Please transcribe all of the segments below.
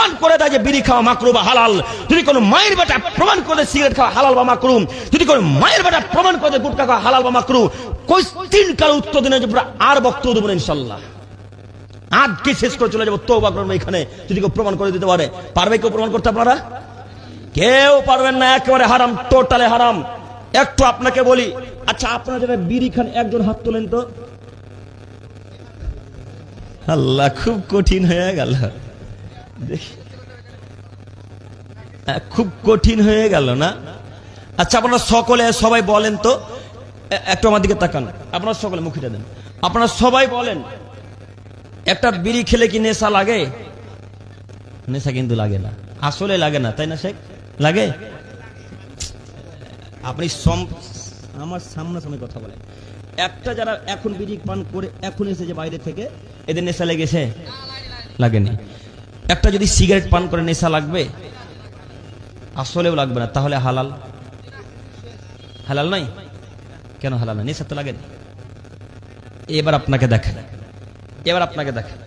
প্রমাণ করে দেয় যে বিড়ি খাওয়া মাকরুহ বা হালাল, যদি কোনো মায়ের বেটা প্রমাণ করে সিগারেট খাওয়া হালাল বা মাকরুহ, যদি কোনো মায়ের বেটা প্রমাণ করে গুটখা খাওয়া হালাল বা মাকরুহ, কোশ্চিন কাল উত্তর দিনে আর বক্তব্য দেবো না ইনশাআল্লাহ। আজকে শেষ করে চলে যাবো, তওবা করবো এখানে যদি কেউ প্রমাণ করে দিতে পারে। পারবে কেউ প্রমাণ করতে? আপনারা কেউ পারবেন না, একেবারে হারাম, টোটালে হারাম। একটু আপনাকে বলি, আচ্ছা আপনারা যারা বিড়ি খান একজন হাত তোলেন তো। আল্লাহ, খুব কঠিন হয়ে গেল, খুব কঠিন হয়ে গেল না? আচ্ছা আপনারা সকলে সবাই বলেন তো, একটু আমার দিকে তাকান, আপনারা সকলে মুখিটা দেন, আপনারা সবাই বলেন, একটা বিড়ি খেলে কি নেশা লাগে? নেশা কিন্তু লাগে না, আসলে লাগে না, তাই না শেখ? লাগে? আপনি আমার সামনাসামনি কথা বলেন। একটা যারা এখন বিড়ি পান করে এখন এসেছে বাইরে থেকে, এদের নেশা লেগেছে? লাগেনি। একটা যদি সিগারেট পান করে নেশা লাগবে? আসলেও লাগবে না। তাহলে হালাল? হালাল নাই। কেন হালাল না? নেশা তো লাগেনি। এবার আপনাকে দেখেন, এবার আপনাকে দেখেন,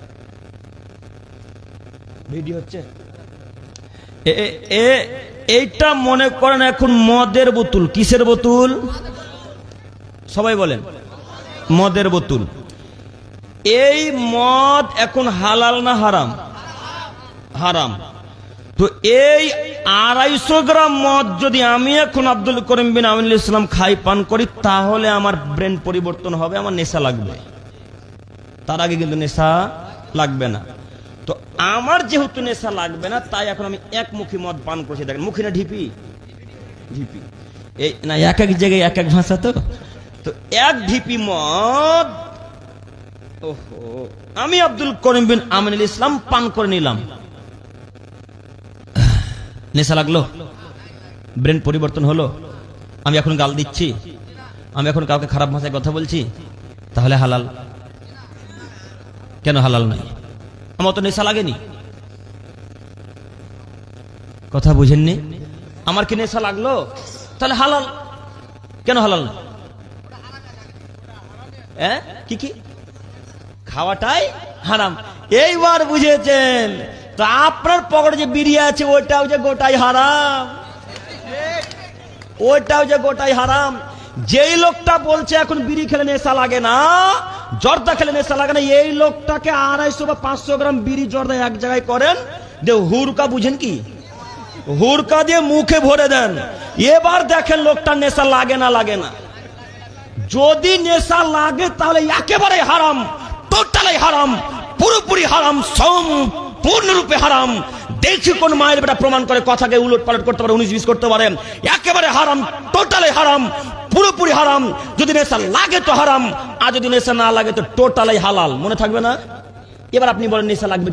ভিডিও হচ্ছে। এইটা মনে করেন এখন মদের বোতল। কিসের বোতল? সবাই বলেন, মদের বোতল। এই মদ এখন হালাল না হারাম? হারাম। তো এই 250 গ্রাম মদ যদি আমি এখন আব্দুল করিম বিন আমিনুল ইসলাম খাই, পান করি, তাহলে আমার ব্রেন পরিবর্তন হবে, আমার নেশা লাগবে। তার আগে কিন্তু নেশা লাগবে না। তো আমার যেহেতু নেশা লাগবে না, তাই এখন আমি একমুখী মদ পান করছি। দেখেন, মুখী না ঢিপি? ঢিপি। এই না, এক এক জায়গায় এক এক ভাষা। তো এক ঢিপি মদ ওহো আমি আব্দুল করিম বিন আমিনুল ইসলাম পান করে নিলাম, নেশা লাগলো, ব্রেন পরিবর্তন হলো, আমি এখন গাল দিচ্ছি, আমি এখন কাউকে খারাপ ভাষায় কথা বলছি, তাহলে হালাল? কেন হালাল নাই? আমার তো নেশা লাগেনি। কথা বুঝেননি? আমার কি নেশা লাগলো? তাহলে হালাল। কেন হালাল না? কি কি খাওয়াটাই হারাম। এইবার বুঝেছেন তো? আপনার পকেটে যে বিড়ি আছে ওইটাও যে গোটাই হারাম, ওইটাও যে গোটাই হারাম। যেই লোকটা বলছে এখন বিড়ি খেলে নেশা লাগে না, জর্দা খেলে নেশা লাগে না, এই লোকটাকে 250 বা 500 গ্রাম বিড়ি জর্দা এক জায়গায় করেন, হুরকা বুঝেন কি? হুরকা দিয়ে মুখে ভরে দেন, এবার দেখেন লোকটা নেশা লাগে না লাগে না। যদি নেশা লাগে তাহলে একেবারে হারাম, টোটালি হারাম, পুরোপুরি হারাম, সম্পূর্ণরূপে হারাম। দেখি কোন মায়ের বেটা প্রমাণ করে কথাকে উলট পালট করতে পারে, 19-20 করতে পারে। একেবারে হারাম, টোটালি হারাম, পুরোপুরি হারাম। যদি নেশা লাগে তো হারাম, আর যদি নেশা না লাগে তো টোটালি হালাল। মনে থাকবে না? এবার আপনি বলেন নেশা লাগবে